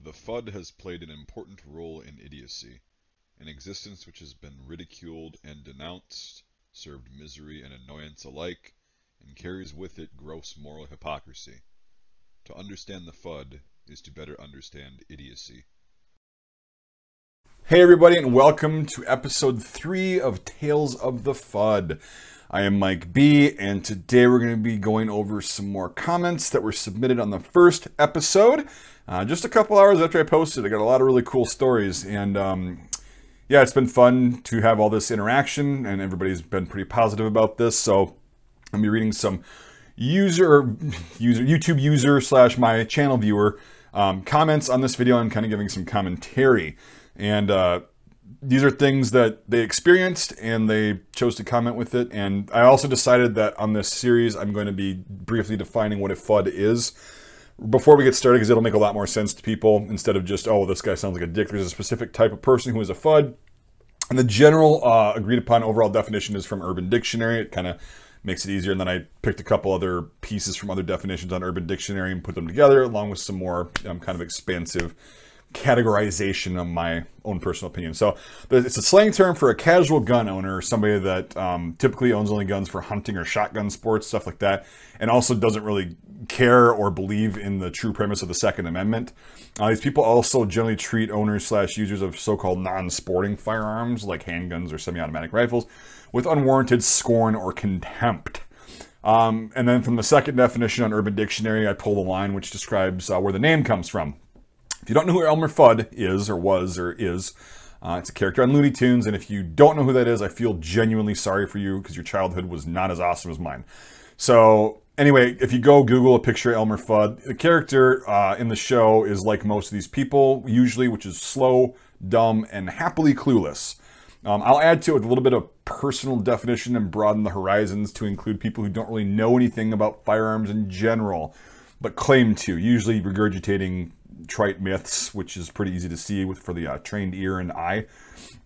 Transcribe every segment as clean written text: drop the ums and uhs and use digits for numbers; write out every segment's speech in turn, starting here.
The FUD has played an important role in idiocy, an existence which has been ridiculed and denounced, served misery and annoyance alike, and carries with it gross moral hypocrisy. To understand the FUD is to better understand idiocy. Hey everybody, and welcome to episode 3 of Tales of the FUD. I am Mike B, and today we're going to be going over some more comments that were submitted on the first episode. Just a couple hours after I posted, I got a lot of really cool stories, and yeah, it's been fun to have all this interaction, and everybody's been pretty positive about this, so I'm going to be reading some YouTube user slash my channel viewer comments on this video and kind of giving some commentary. And these are things that they experienced and they chose to comment with it. And I also decided that on this series, I'm going to be briefly defining what a FUD is before we get started, because it'll make a lot more sense to people instead of just, oh, this guy sounds like a dick. There's a specific type of person who is a FUD. And the general agreed upon overall definition is from Urban Dictionary. It kind of makes it easier. And then I picked a couple other pieces from other definitions on Urban Dictionary and put them together along with some more kind of expansive categorization of my own personal opinion. So it's a slang term for a casual gun owner, or somebody that typically owns only guns for hunting or shotgun sports, stuff like that, and also doesn't really care or believe in the true premise of the Second Amendment. These people also generally treat owners slash users of so-called non-sporting firearms like handguns or semi-automatic rifles with unwarranted scorn or contempt. And then from the second definition on Urban Dictionary, I pulled a line which describes where the name comes from. If you don't know who Elmer Fudd is, or was, or is, it's a character on Looney Tunes, and if you don't know who that is, I feel genuinely sorry for you, because your childhood was not as awesome as mine. So, anyway, if you go Google a picture of Elmer Fudd, the character in the show is like most of these people, usually, which is slow, dumb, and happily clueless. I'll add to it a little bit of personal definition and broaden the horizons to include people who don't really know anything about firearms in general, but claim to, usually regurgitating trite myths, which is pretty easy to see for the trained ear and eye.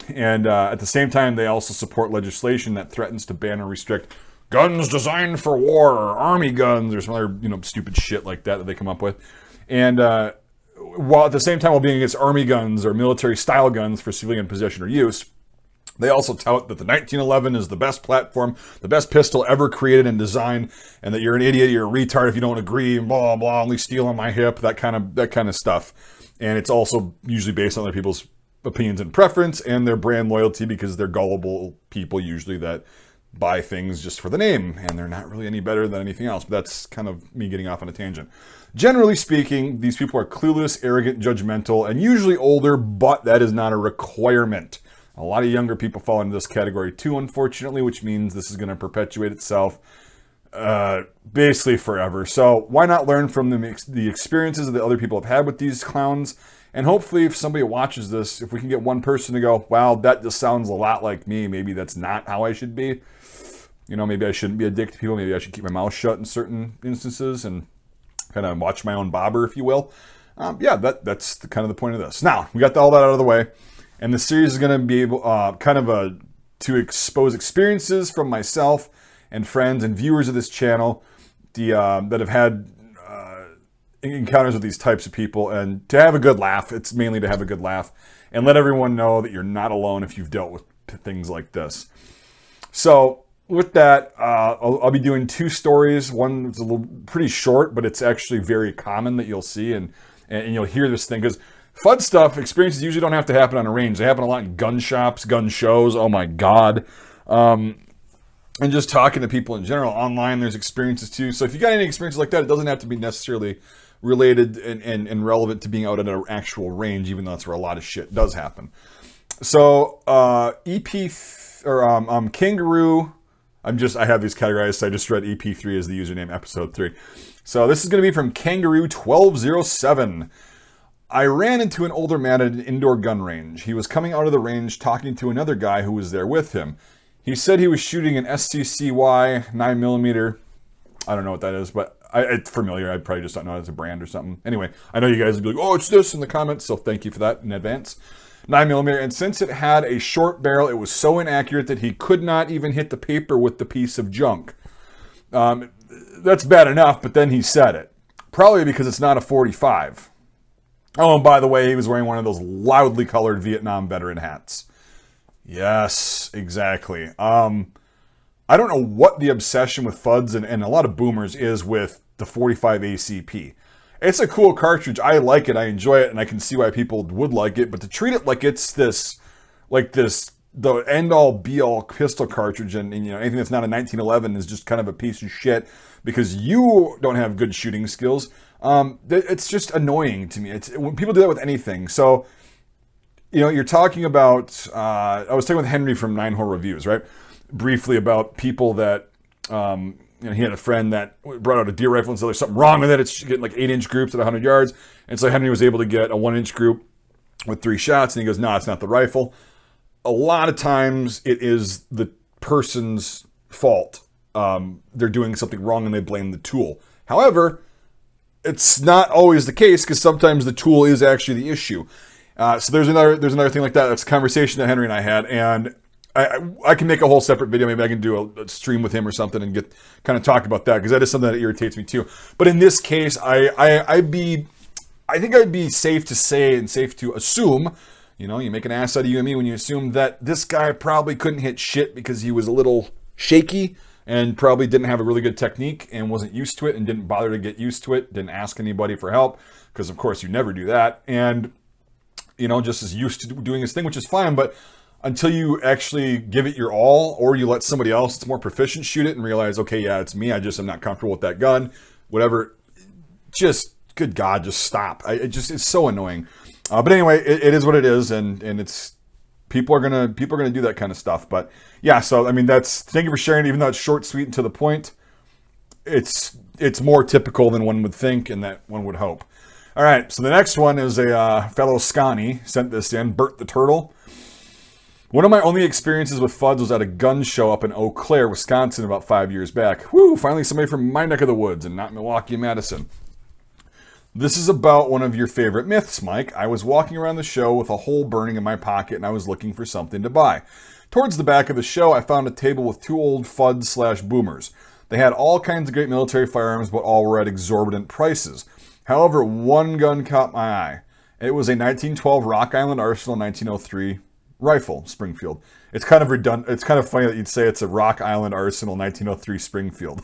And at the same time, they also support legislation that threatens to ban or restrict guns designed for war, or army guns, or some other stupid shit like that they come up with. And while at the same time, while being against army guns or military style guns for civilian possession or use, they also tout that the 1911 is the best platform, the best pistol ever created and designed, and that you're an idiot, you're a retard if you don't agree, blah, blah, blah, only steal on my hip, that kind of stuff. And it's also usually based on other people's opinions and preference and their brand loyalty, because they're gullible people usually that buy things just for the name, and they're not really any better than anything else. But that's kind of me getting off on a tangent. Generally speaking, these people are clueless, arrogant, judgmental, and usually older, but that is not a requirement. A lot of younger people fall into this category too, unfortunately, which means this is going to perpetuate itself basically forever. So why not learn from the experiences that other people have had with these clowns? And hopefully if somebody watches this, if we can get one person to go, wow, that just sounds a lot like me. Maybe that's not how I should be. Maybe I shouldn't be a dick to people. Maybe I should keep my mouth shut in certain instances and kind of watch my own bobber, if you will. Yeah, that's kind of the point of this. Now, we got all that out of the way. And the series is going to be able to expose experiences from myself and friends and viewers of this channel that have had encounters with these types of people, and to have a good laugh. It's mainly to have a good laugh and let everyone know that you're not alone if you've dealt with things like this. So with that, I'll be doing 2 stories. One is pretty short, but it's actually very common that you'll see and you'll hear this thing, because FUD stuff, experiences usually don't have to happen on a range. They happen a lot in gun shops, gun shows, oh my god. And just talking to people in general. Online, there's experiences too. So if you got any experiences like that, it doesn't have to be necessarily related and relevant to being out at an actual range, even though that's where a lot of shit does happen. So Kangaroo, I have these categorized, so I just read EP3 as the username, episode 3. So this is going to be from Kangaroo1207. I ran into an older man at an indoor gun range. He was coming out of the range talking to another guy who was there with him. He said he was shooting an SCCY 9mm. I don't know what that is, but it's familiar. I probably just don't know it as a brand or something. Anyway, I know you guys will be like, oh, it's this in the comments, so thank you for that in advance. 9mm, and since it had a short barrel, it was so inaccurate that he could not even hit the paper with the piece of junk. That's bad enough, but then he said it. Probably because it's not a 45. Oh, and by the way, he was wearing one of those loudly colored Vietnam veteran hats. Yes, exactly. I don't know what the obsession with FUDs and a lot of boomers is with the 45 ACP. It's a cool cartridge. I like it. I enjoy it, and I can see why people would like it. But to treat it like it's this, the end-all, be-all pistol cartridge, and you know, anything that's not a 1911 is just kind of a piece of shit because you don't have good shooting skills. It's just annoying to me. It's when people do that with anything. So, you know, you're talking about. I was talking with Henry from 9-Hole Reviews, right? Briefly about people that. You know, he had a friend that brought out a deer rifle and said there's something wrong with it. It's getting like 8-inch groups at 100 yards. And so Henry was able to get a 1-inch group with 3 shots. And he goes, no, it's not the rifle. A lot of times it is the person's fault. They're doing something wrong and they blame the tool. However, it's not always the case because sometimes the tool is actually the issue. So there's another thing like that. That's a conversation that Henry and I had. And I can make a whole separate video. Maybe I can do a stream with him or something and get kind of talk about that because that is something that irritates me too. But in this case, I think I'd be safe to say and safe to assume, you know, you make an ass out of you and me when you assume that this guy probably couldn't hit shit because he was a little shaky and probably didn't have a really good technique and wasn't used to it and didn't bother to get used to it, didn't ask anybody for help because of course you never do that. And, you know, just is used to doing his thing, which is fine, but until you actually give it your all or you let somebody else that's more proficient shoot it and realize, okay, yeah, it's me. I just am not comfortable with that gun, whatever. Just, good God, just stop. It's so annoying. But anyway, it is what it is. And it's, people are going to do that kind of stuff. But yeah, so, I mean, thank you for sharing, even though it's short, sweet, and to the point. It's more typical than one would think and that one would hope. All right. So the next one is a fellow Scotty sent this in, Bert the Turtle. One of my only experiences with FUDs was at a gun show up in Eau Claire, Wisconsin about 5 years back. Woo, finally somebody from my neck of the woods and not Milwaukee and Madison. This is about one of your favorite myths, Mike. I was walking around the show with a hole burning in my pocket and I was looking for something to buy. Towards the back of the show, I found a table with 2 old FUD/boomers. They had all kinds of great military firearms, but all were at exorbitant prices. However, one gun caught my eye. It was a 1912 Rock Island Arsenal 1903 rifle, Springfield. It's kind of redundant. It's kind of funny that you'd say it's a Rock Island Arsenal 1903 Springfield.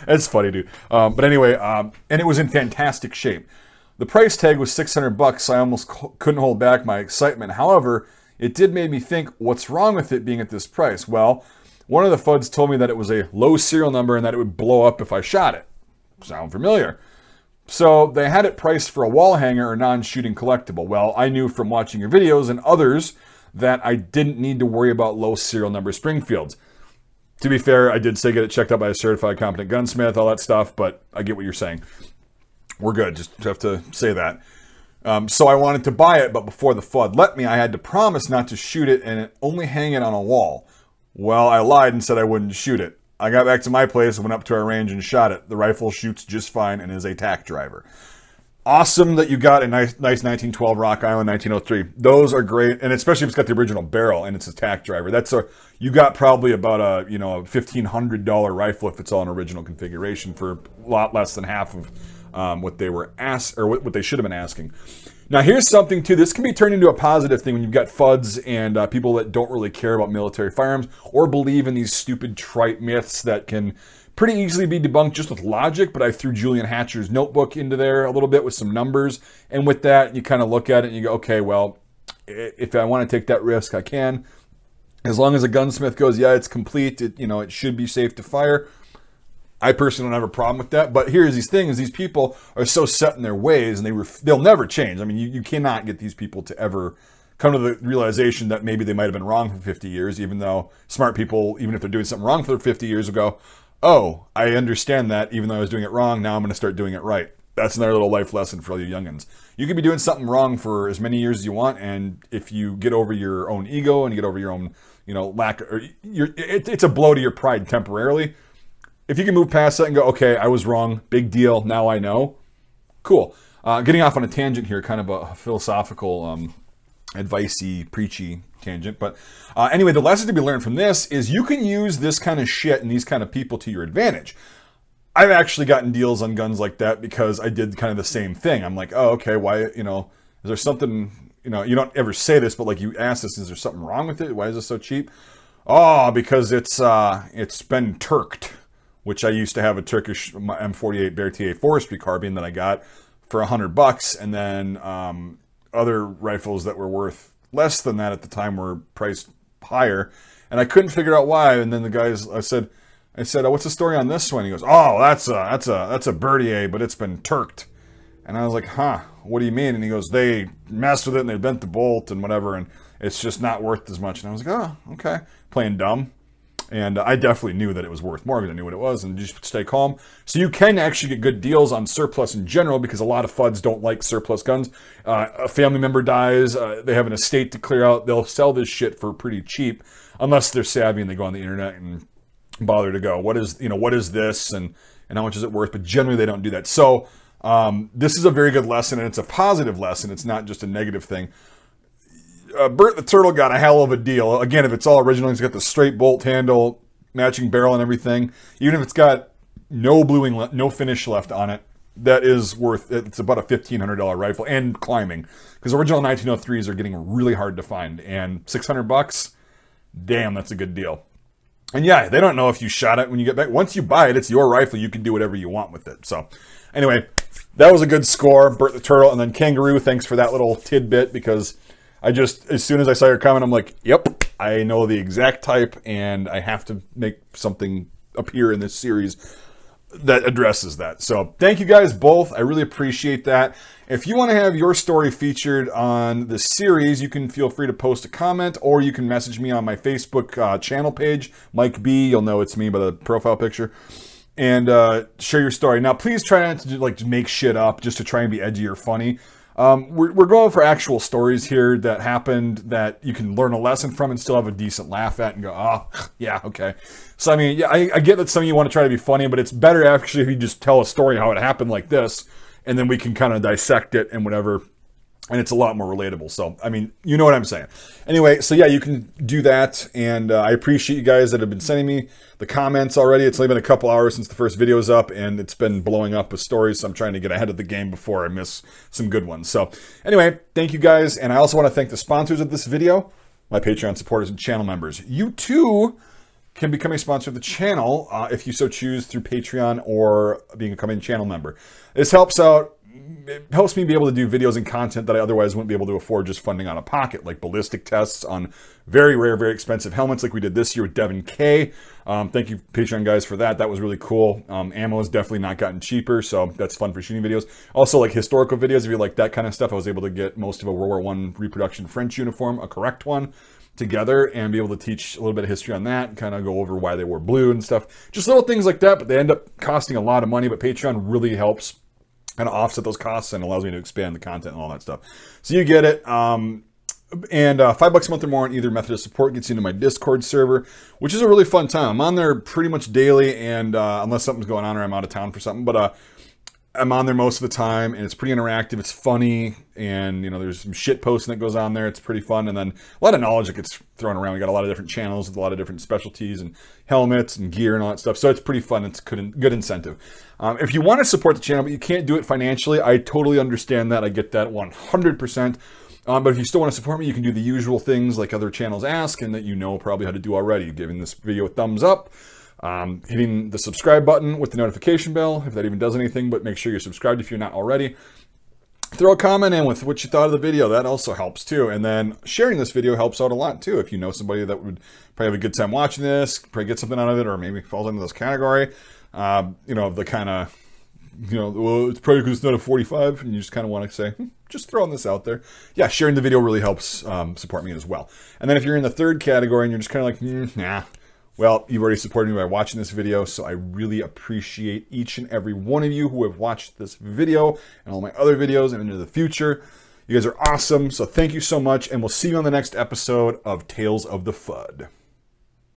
It's funny, dude. But anyway, and it was in fantastic shape. The price tag was $600, so I almost couldn't hold back my excitement. However, it did make me think, what's wrong with it being at this price? Well, one of the FUDs told me that it was a low serial number and that it would blow up if I shot it. Sound familiar? So they had it priced for a wall hanger or non-shooting collectible. Well, I knew from watching your videos and others that I didn't need to worry about low serial number Springfields. To be fair, I did say get it checked out by a certified competent gunsmith, all that stuff, but I get what you're saying. We're good, just have to say that. So I wanted to buy it, but before the FUD let me, I had to promise not to shoot it and only hang it on a wall. Well, I lied and said I wouldn't shoot it. I got back to my place, went up to our range and shot it. The rifle shoots just fine and is a tack driver. Awesome that you got a nice 1912 Rock Island 1903. Those are great, and especially if it's got the original barrel and it's a tack driver. You got probably about a $1,500 rifle if it's all an original configuration for a lot less than half of what they were what they should have been asking. Now here's something too. This can be turned into a positive thing when you've got FUDs and people that don't really care about military firearms or believe in these stupid trite myths that can pretty easily be debunked just with logic, but I threw Julian Hatcher's notebook into there a little bit with some numbers. And with that, you kind of look at it and you go, okay, well, if I want to take that risk, I can. As long as a gunsmith goes, yeah, it's complete, it should be safe to fire. I personally don't have a problem with that. But here's these things. These people are so set in their ways and they'll never change. I mean, you cannot get these people to ever come to the realization that maybe they might have been wrong for 50 years, even though smart people, even if they're doing something wrong for 50 years ago, oh, I understand that. Even though I was doing it wrong, now I'm going to start doing it right. That's another little life lesson for all you youngins. You can be doing something wrong for as many years as you want, and if you get over your own ego and you get over your own, it's a blow to your pride temporarily. If you can move past that and go, okay, I was wrong, big deal, now I know, cool. Getting off on a tangent here, kind of a philosophical, advice-y, preachy tangent. But anyway, the lesson to be learned from this is you can use this kind of shit and these kind of people to your advantage. I've actually gotten deals on guns like that because I did kind of the same thing. I'm like, oh, okay, why, you know, is there something, you know, you don't ever say this, but like you ask this, is there something wrong with it? Why is it so cheap? Oh, because it's been Turked, which I used to have a Turkish M48 Berthier forestry carbine that I got for $100, and then other rifles that were worth less than that at the time were priced higher, and I couldn't figure out why. And then the guys, I said, oh, what's the story on this one? He goes, oh, that's a Berthier, but it's been Turked. And I was like, huh, what do you mean? And he goes, they messed with it and they bent the bolt and whatever, and it's just not worth as much. And I was like, oh, okay, playing dumb. And I definitely knew that it was worth more because I knew what it was, and just stay calm. So you can actually get good deals on surplus in general because a lot of FUDs don't like surplus guns. A family member dies, they have an estate to clear out, they'll sell this shit for pretty cheap unless they're savvy and they go on the internet and bother to go, what is this and how much is it worth? But generally they don't do that. So this is a very good lesson, and it's a positive lesson. It's not just a negative thing. Bert the Turtle got a hell of a deal. Again, if it's all original, he's got the straight bolt handle, matching barrel and everything. Even if it's got no bluing, no finish left on it, that is worth, it's about a $1,500 rifle and climbing. Because original 1903s are getting really hard to find. And $600, damn, that's a good deal. And yeah, they don't know if you shot it when you get back. Once you buy it, it's your rifle. You can do whatever you want with it. So anyway, that was a good score. Bert the Turtle. And then Kangaroo, thanks for that little tidbit, because I just, as soon as I saw your comment, I'm like, yep, I know the exact type, and I have to make something appear in this series that addresses that. So thank you guys both. I really appreciate that. If you want to have your story featured on the series, you can feel free to post a comment, or you can message me on my Facebook channel page, Mike B. You'll know it's me by the profile picture, and share your story. Now, please try not to like make shit up just to try and be edgy or funny. We're going for actual stories here that happened that you can learn a lesson from and still have a decent laugh at and go, oh, yeah, okay. So, I mean, yeah, I get that some of you want to try to be funny, but it's better actually if you just tell a story how it happened like this, and then we can kind of dissect it and whatever, and it's a lot more relatable. So, I mean, you know what I'm saying. Anyway, so yeah, you can do that, and I appreciate you guys that have been sending me the comments already. It's only been a couple hours since the first video is up, and it's been blowing up with stories, so I'm trying to get ahead of the game before I miss some good ones. So anyway, thank you guys, and I also want to thank the sponsors of this video, my Patreon supporters and channel members. You too can become a sponsor of the channel if you so choose through Patreon or becoming a channel member. This helps out. It helps me be able to do videos and content that I otherwise wouldn't be able to afford just funding out of pocket, like ballistic tests on very rare, very expensive helmets like we did this year with Devin K. Thank you, Patreon guys, for that. That was really cool. Ammo has definitely not gotten cheaper, so that's fun for shooting videos. Also, like historical videos, if you like that kind of stuff, I was able to get most of a World War I reproduction French uniform, a correct one, together and be able to teach a little bit of history on that, kind of go over why they wore blue and stuff. Just little things like that, but they end up costing a lot of money, but Patreon really helps kind of offset those costs and allows me to expand the content and all that stuff. So you get it. And $5 a month or more on either method of support gets you into my Discord server, which is a really fun time. I'm on there pretty much daily, and unless something's going on or I'm out of town for something, but I'm on there most of the time, and it's pretty interactive. It's funny, and you know, there's some shit posting that goes on there. It's pretty fun, and then a lot of knowledge that gets thrown around. We got a lot of different channels with a lot of different specialties and helmets and gear and all that stuff. So it's pretty fun. It's good incentive. If you want to support the channel but you can't do it financially, I totally understand that. I get that 100%. But if you still want to support me, you can do the usual things like other channels ask, and that you know probably how to do already. Giving this video a thumbs up. Hitting the subscribe button with the notification bell, if that even does anything, but make sure you're subscribed if you're not already. Throw a comment in with what you thought of the video. That also helps too. And then sharing this video helps out a lot too. If you know somebody that would probably have a good time watching this, probably get something out of it, or maybe falls into this category, you know, the kind of, you know, well, it's probably because it's not a 45, and you just kind of want to say, just throwing this out there. Yeah, sharing the video really helps support me as well. And then if you're in the third category and you're just kind of like, nah, well, you've already supported me by watching this video, so I really appreciate each and every one of you who have watched this video and all my other videos and into the future. You guys are awesome, so thank you so much, and we'll see you on the next episode of Tales of the FUD.